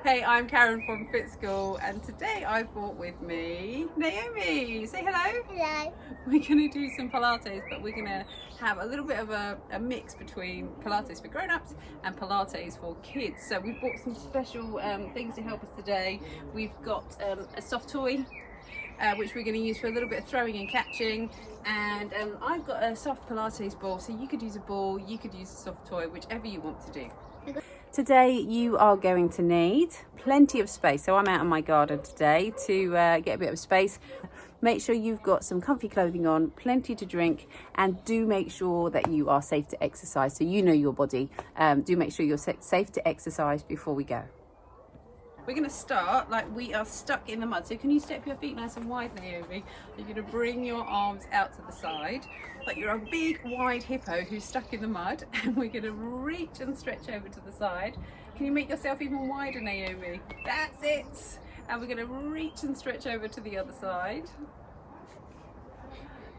Hey, I'm Karen from Fit School, and today I brought with me Naomi. Say hello. Hello. We're going to do some Pilates, but we're going to have a little bit of a mix between Pilates for grown-ups and Pilates for kids. So we've brought some special things to help us today. We've got a soft toy, which we're going to use for a little bit of throwing and catching, and I've got a soft Pilates ball, so you could use a ball, you could use a soft toy, whichever you want to do. Today you are going to need plenty of space, so I'm out in my garden today to get a bit of space. Make sure you've got some comfy clothing on, plenty to drink, and do make sure that you are safe to exercise, so you know your body. Do make sure you're safe to exercise before we go. We're going to start like we are stuck in the mud. So can you step your feet nice and wide, Naomi? You're going to bring your arms out to the side, like you're a big wide hippo who's stuck in the mud. And we're going to reach and stretch over to the side. Can you make yourself even wider, Naomi? That's it. And we're going to reach and stretch over to the other side.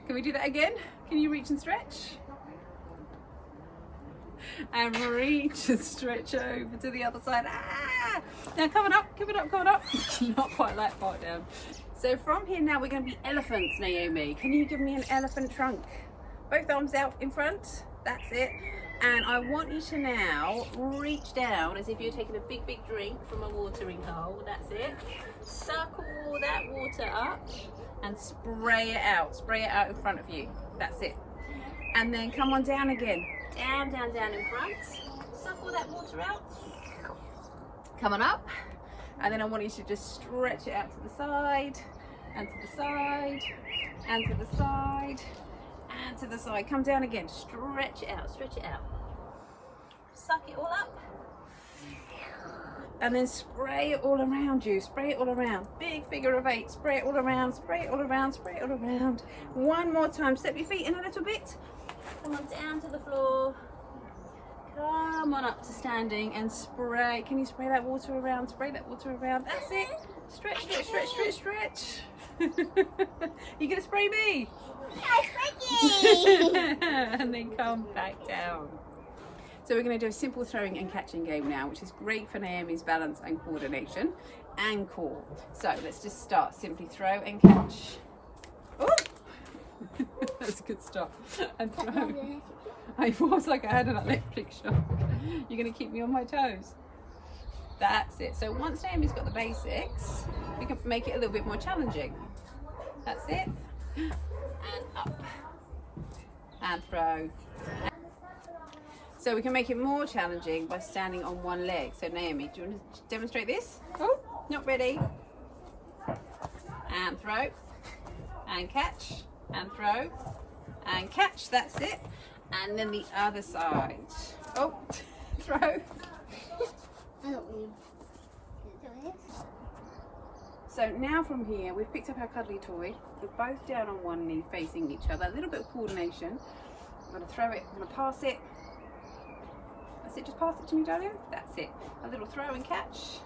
Can we do that again? Can you reach and stretch? And reach and stretch over to the other side. Ah! Now coming up, coming up, coming up. Not quite that far down. So from here now we're going to be elephants, Naomi. Can you give me an elephant trunk? Both arms out in front. That's it. And I want you to now reach down as if you're taking a big, big drink from a watering hole. That's it. Circle that water up and spray it out. Spray it out in front of you. That's it. And then come on down again. Down, down, down in front. Suck all that water out. Come on up. And then I want you to just stretch it out to the side, and to the side, and to the side, and to the side. Come down again. Stretch it out, stretch it out. Suck it all up. And then spray it all around you. Spray it all around. Big figure of 8. Spray it all around, spray it all around, spray it all around. One more time. Step your feet in a little bit. Come on down to the floor. Come on up to standing and spray. Can you spray that water around? Spray that water around. That's it. Stretch, stretch, stretch, stretch, stretch. You gonna spray me? And then come back down. So we're going to do a simple throwing and catching game now, which is great for Naomi's balance and coordination and core. So let's just start. Simply throw and catch. Oh! That's a good start. And throw. I was like I had an electric shock. You're going to keep me on my toes. That's it. So once Naomi's got the basics, we can make it a little bit more challenging. That's it. And up. And throw. So we can make it more challenging by standing on one leg. So Naomi, do you want to demonstrate this? Oh, not ready. And throw. And catch. And throw. And catch. That's it. And then the other side. Oh, throw. So now from here, we've picked up our cuddly toy. We're both down on one knee facing each other. A little bit of coordination. I'm going to throw it. I'm going to pass it. That's it, just pass it to me, darling. That's it. A little throw and catch.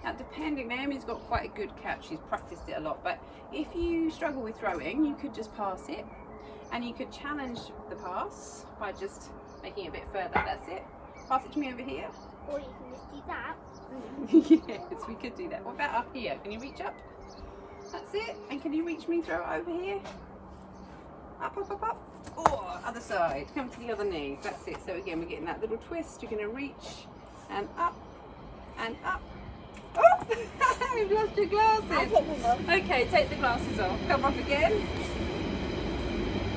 Now, depending, Naomi's got quite a good catch. She's practiced it a lot. But if you struggle with throwing, you could just pass it. And you could challenge the pass by just making it a bit further. That's it. Pass it to me over here. Or you can just do that. Yes, we could do that. What about up here? Can you reach up? That's it. And can you reach me? Throw it over here. Up, up, up, up. Oh, other side. Come to the other knee. That's it. So again, we're getting that little twist. You're going to reach and up and up. Oh, you've lost your glasses. I'll take them off. Okay, take the glasses off. Come up again.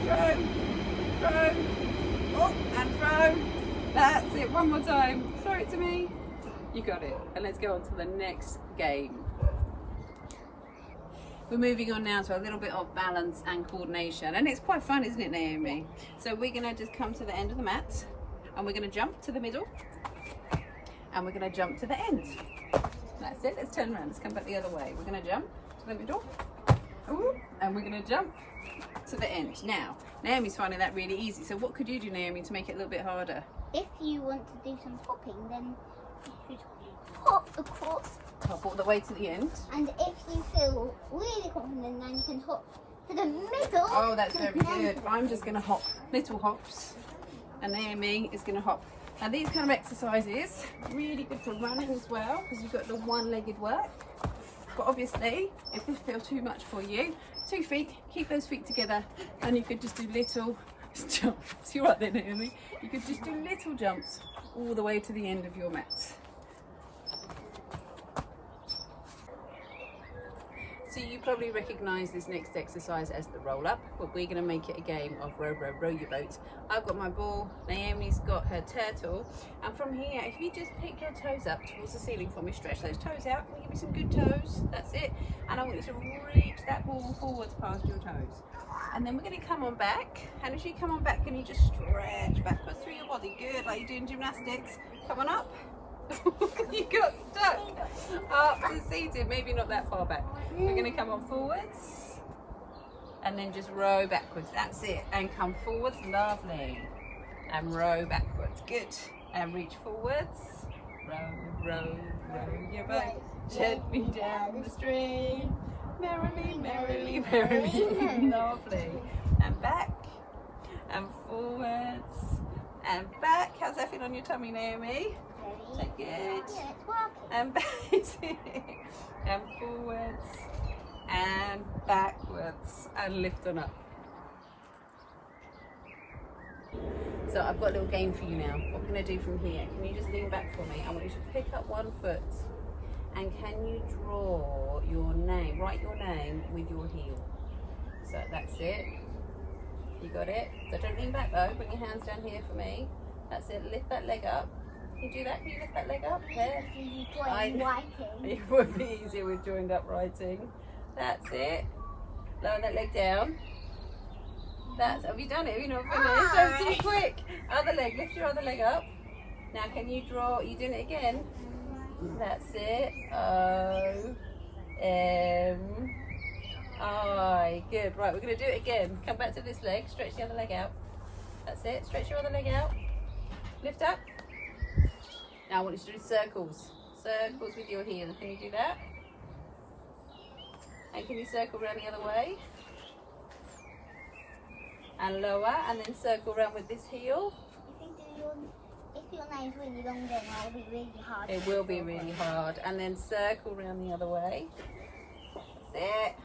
Throw, throw. Oh, and throw. That's it. One more time. Throw it to me. You got it. And let's go on to the next game. We're moving on now to a little bit of balance and coordination, and it's quite fun, isn't it, Naomi? So we're going to just come to the end of the mat, and we're going to jump to the middle, and we're going to jump to the end. That's it. Let's turn around. Let's come back the other way. We're going to jump to the middle, ooh, and we're going to jump to the end. Now, Naomi's finding that really easy. So what could you do, Naomi, to make it a little bit harder? If you want to do some hopping, then you should hop across. Hop all the way to the end. And if you feel really confident, then you can hop to the middle. Oh, that's very good. I'm just going to hop little hops, and Naomi is going to hop Now these kind of exercises, really good for running as well, because you've got the one-legged work. But obviously, if this feels too much for you, 2 feet, keep those feet together, and you could just do little jumps. You're right there, Naomi. You could just do little jumps all the way to the end of your mat. So you probably recognise this next exercise as the roll up, but we're going to make it a game of row, row, row your boat. I've got my ball, Naomi's got her turtle, and from here, if you just pick your toes up towards the ceiling for me, stretch those toes out, can you give me some good toes? That's it. And I want you to reach that ball forwards past your toes. And then we're going to come on back, and as you come on back, can you just stretch backwards through your body? Good, like you're doing gymnastics. Come on up. You got stuck up to seated, maybe not that far back. We're going to come on forwards and then just row backwards. That's it. And come forwards, lovely. And row backwards, good. And reach forwards. Row, row, row your boat gently down the stream. Merrily, merrily, merrily. Lovely. And back and forwards and back. How's that feel on your tummy, Naomi? So good. And back and forwards and backwards and lift on up. So I've got a little game for you now. What can I do from here? Can you just lean back for me? I want you to pick up one foot, and can you draw your name, write your name with your heel? So that's it. You got it? So don't lean back though, bring your hands down here for me. That's it, lift that leg up. Can you do that? Can you lift that leg up? There. It would be easier with joined up writing. That's it. Lower that leg down. Have you done it? Have you not finished? Oh, too quick. Other leg, lift your other leg up. Now can you draw, you doing it again? That's it. O-M-I. Good, right, we're going to do it again. Come back to this leg, stretch the other leg out. That's it, stretch your other leg out. Lift up. Now I want you to do circles. Circles with your heel. Can you do that? And can you circle around the other way? And lower, and then circle around with this heel. If your name's really long, then it'll be really hard. It will be really hard. And then circle around the other way. That's it.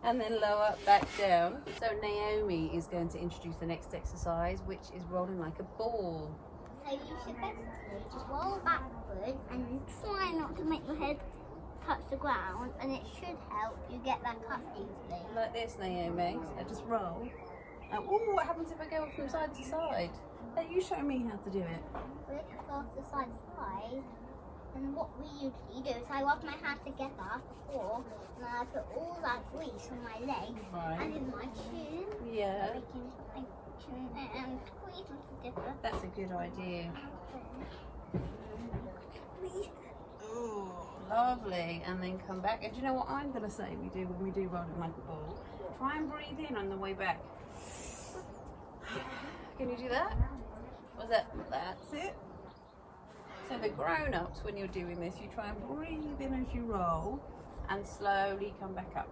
And then lower, back down. So Naomi is going to introduce the next exercise, which is rolling like a ball. So you should basically just roll backward and try not to make your head touch the ground, and it should help you get back up easily. Like this, Naomi. So just roll. Oh, what happens if I go from side to side? You show me how to do it. If you go to side to side, then what we usually do is I rub my hand together before, and I put all that grease on my leg and in my chin. Yeah. And squeeze them together. That's a good idea. Ooh, lovely. And then come back. And do you know what I'm going to say we do when we do rolling like a ball? Try and breathe in on the way back. Can you do that? Was that? That's it. So the grown-ups, when you're doing this, you try and breathe in as you roll and slowly come back up.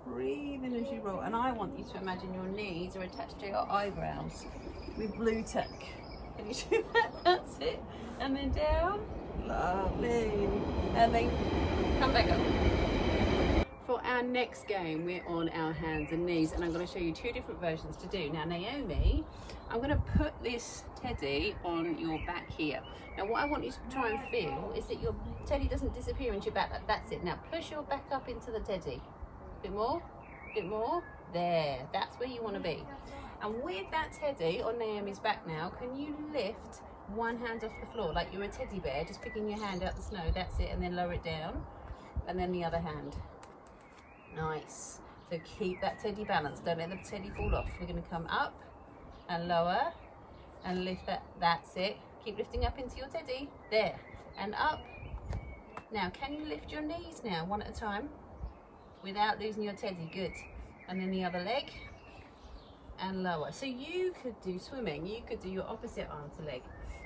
Breathe in as you roll. And I want you to imagine your knees are attached to your eyebrows with blue tack. Can you do that? That's it. And then down. Lovely. And then come back up. For our next game, we're on our hands and knees, and I'm going to show you 2 different versions to do. Now, Naomi, I'm going to put this teddy on your back here. Now, what I want you to try and feel is that your teddy doesn't disappear into your back. That's it. Now, push your back up into the teddy. Bit more, bit more. There, that's where you want to be. And with that teddy on Naomi's back now, can you lift one hand off the floor like you're a teddy bear, just picking your hand out the snow? That's it. And then lower it down, and then the other hand. Nice. So keep that teddy balanced. Don't let the teddy fall off. We're going to come up and lower and lift that. That's it. Keep lifting up into your teddy. There. And up. Now, can you lift your knees now, one at a time, without losing your teddy? Good. And then the other leg. And lower. So you could do swimming. You could do your opposite arm to leg.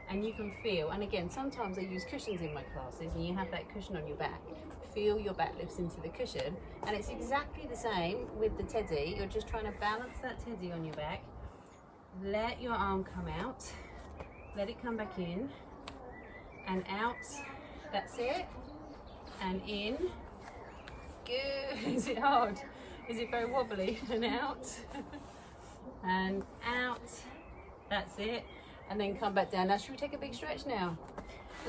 And you can feel, and again, sometimes I use cushions in my classes, and you have that cushion on your back. Feel your back lifts into the cushion, and it's exactly the same with the teddy. You're just trying to balance that teddy on your back. Let your arm come out, let it come back in and out. That's it. And in. Good. Is it hard? Is it very wobbly? And out. And out. That's it. And then come back down. Now should we take a big stretch now?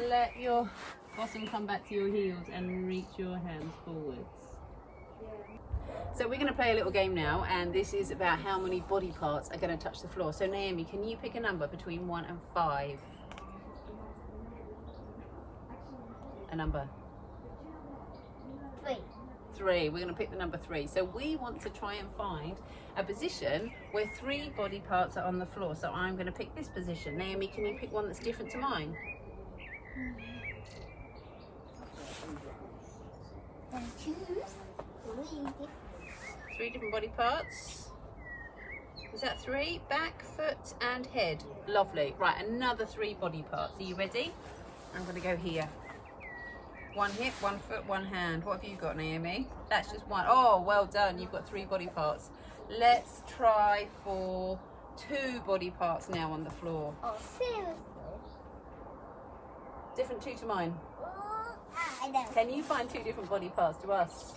Let your bottom come back to your heels and reach your hands forwards. So we're going to play a little game now, and this is about how many body parts are going to touch the floor. So Naomi, can you pick a number between 1 and 5? A number? 3. 3. We're going to pick the number 3. So we want to try and find a position where 3 body parts are on the floor. So I'm going to pick this position. Naomi, can you pick one that's different to mine? Then choose 3 different body parts. Is that 3? Back, foot and head. Lovely. Right, another 3 body parts. Are you ready? I'm going to go here. 1 hip, 1 foot, 1 hand. What have you got, Naomi? That's just 1. Oh, well done. You've got 3 body parts. Let's try for 2 body parts now on the floor. Oh, seriously? Different 2 to mine. I don't. Can you find 2 different body parts to us?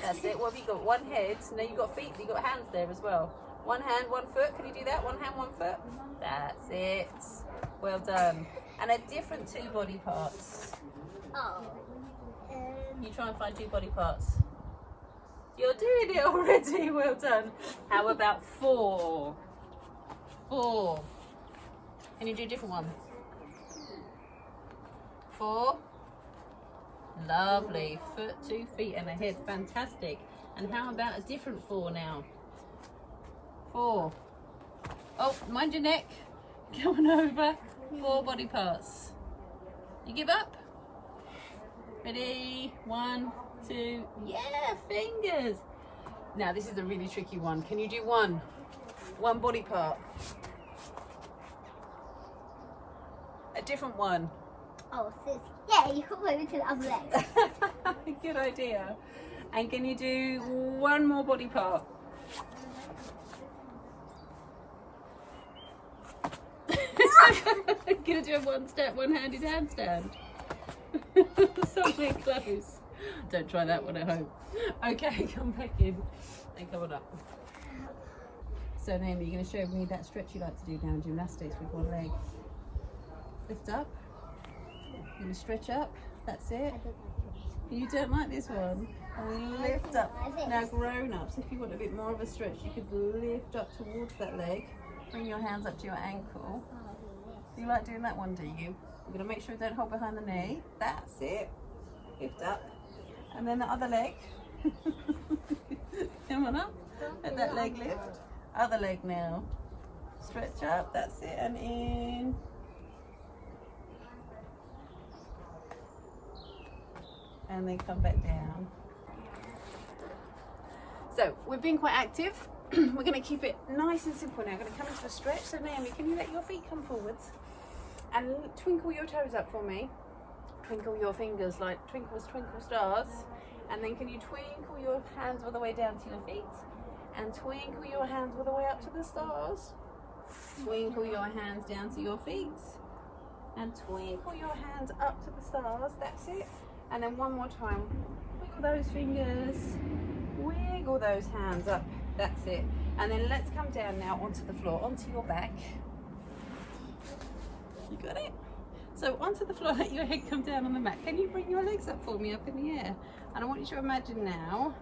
That's it. What have you got? 1 head. No, you've got feet. You've got hands there as well. 1 hand, 1 foot. Can you do that? 1 hand, 1 foot. That's it. Well done. And a different 2 body parts. Oh. You try and find 2 body parts. You're doing it already. Well done. How about 4? 4. Can you do a different one? 4. Lovely. Foot, 2 feet and a head. Fantastic. And how about a different 4 now? 4. Oh, mind your neck. Come on over. 4 body parts. You give up? Ready? 1, 2. Yeah, fingers. Now this is a really tricky one. Can you do 1? 1 body part. A different one. Oh, seriously? Yeah, you can move to the other leg. Good idea. And can you do 1 more body part? Gonna do a 1 step, 1-handed handstand. Something close. Don't try that one at home. Okay, come back in and come on up. So Naomi, you're going to show me that stretch you like to do now in gymnastics with 1 leg. Lift up. You're going to stretch up. That's it. You don't like this one? And lift up. Now grown-ups, if you want a bit more of a stretch, you could lift up towards that leg. Bring your hands up to your ankle. You like doing that one, do you? You're going to make sure you don't hold behind the knee. That's it. Lift up. And then the other leg. Come on up. Let that leg lift. Other leg now. Stretch up. That's it. And in. And then come back down. So we've been quite active. We're going to keep it nice and simple now. We're going to come into a stretch. So Naomi, can you let your feet come forwards and twinkle your toes up for me? Twinkle your fingers like twinkles, twinkle stars. And then can you twinkle your hands all the way down to your feet? And twinkle your hands all the way up to the stars. Twinkle your hands down to your feet. And twinkle your hands up to the stars. That's it. And then one more time. Wiggle those fingers. Wiggle those hands up. That's it. And then let's come down now onto the floor, onto your back. You got it? So onto the floor, let your head come down on the mat. Can you bring your legs up for me, up in the air? And I want you to imagine now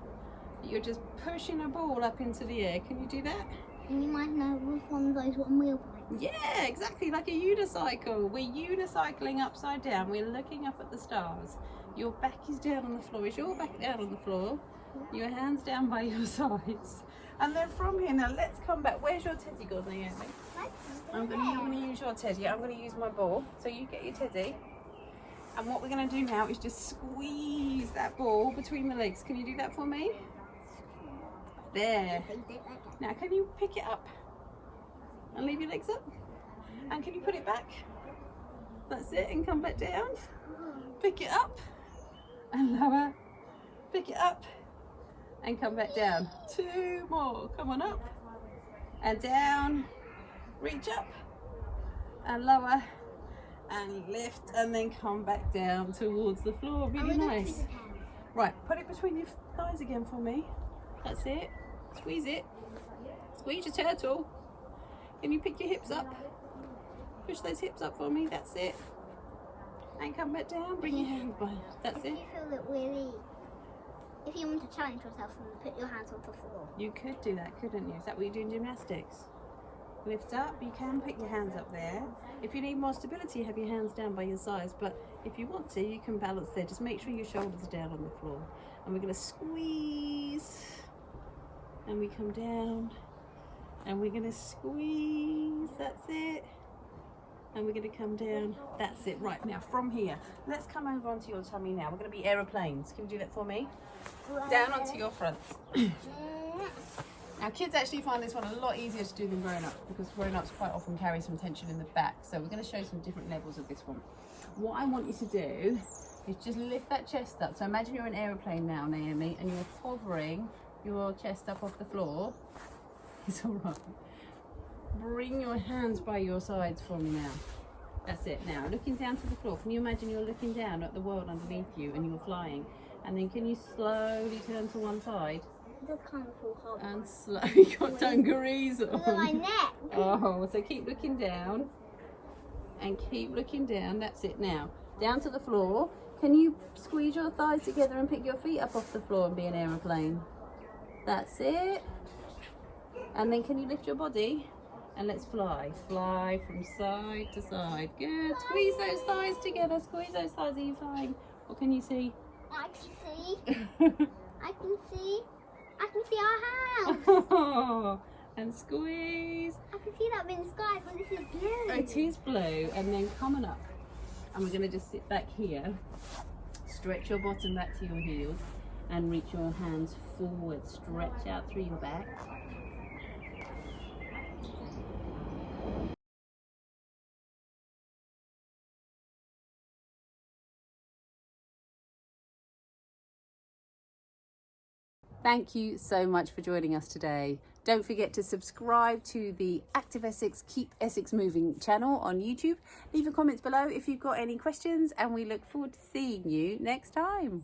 that you're just pushing a ball up into the air. Can you do that? And you might know which one of those 1 wheel bikes. Yeah, exactly, like a unicycle. We're unicycling upside down. We're looking up at the stars. Your back is down on the floor. Is your back down on the floor? Your hands down by your sides. And then from here, now let's come back. Where's your teddy gone, Naomi? I'm going to use your teddy. I'm going to use my ball. So you get your teddy. And what we're going to do now is just squeeze that ball between the legs. Can you do that for me? There. Now can you pick it up and leave your legs up? And can you put it back? That's it. And come back down. Pick it up and lower. Pick it up and come back down. 2 more. Come on up and down. Reach up and lower and lift, and then come back down towards the floor. Really nice. Right, put it between your thighs again for me. That's it. Squeeze it. Squeeze your turtle. Can you pick your hips up? Push those hips up for me. That's it. And come back down. Bring your hands by. That's it. If you feel it really, if you want to challenge yourself, then put your hands on the floor. You could do that, couldn't you? Is that what you do in gymnastics? Lift up. You can put your hands up there. If you need more stability, have your hands down by your sides. But if you want to, you can balance there. Just make sure your shoulders are down on the floor. And we're going to squeeze. And we come down. And we're going to squeeze. That's it. And we're going to come down. That's it. Right, now from here, let's come over onto your tummy now. We're going to be aeroplanes. Can you do that for me? Down onto your front. Now kids actually find this one a lot easier to do than grown-ups, because grown-ups quite often carry some tension in the back. So we're going to show some different levels of this one. What I want you to do is just lift that chest up. So imagine you're in an aeroplane now, Naomi, and you're hovering your chest up off the floor. It's all right. Bring your hands by your sides for me now. That's it. Now looking down to the floor. Can you imagine you're looking down at the world underneath you and you're flying? And then can you slowly turn to one side? Just kind of full hard. And slowly got dungarees on. Look at my neck. Oh, so keep looking down. And keep looking down. That's it now. Down to the floor. Can you squeeze your thighs together and pick your feet up off the floor and be an aeroplane? That's it. And then can you lift your body? And let's fly. Fly from side to side. Good. Squeeze those thighs together. Squeeze those thighs. Are you flying? What can you see? I can see. I can see. I can see our house. And squeeze. I can see that in the sky, but this is blue. It is blue. And then coming up. And we're going to just sit back here. Stretch your bottom back to your heels. And reach your hands forward. Stretch out through your back. Thank you so much for joining us today. Don't forget to subscribe to the Active Essex Keep Essex Moving channel on YouTube. Leave your comments below if you've got any questions, and we look forward to seeing you next time.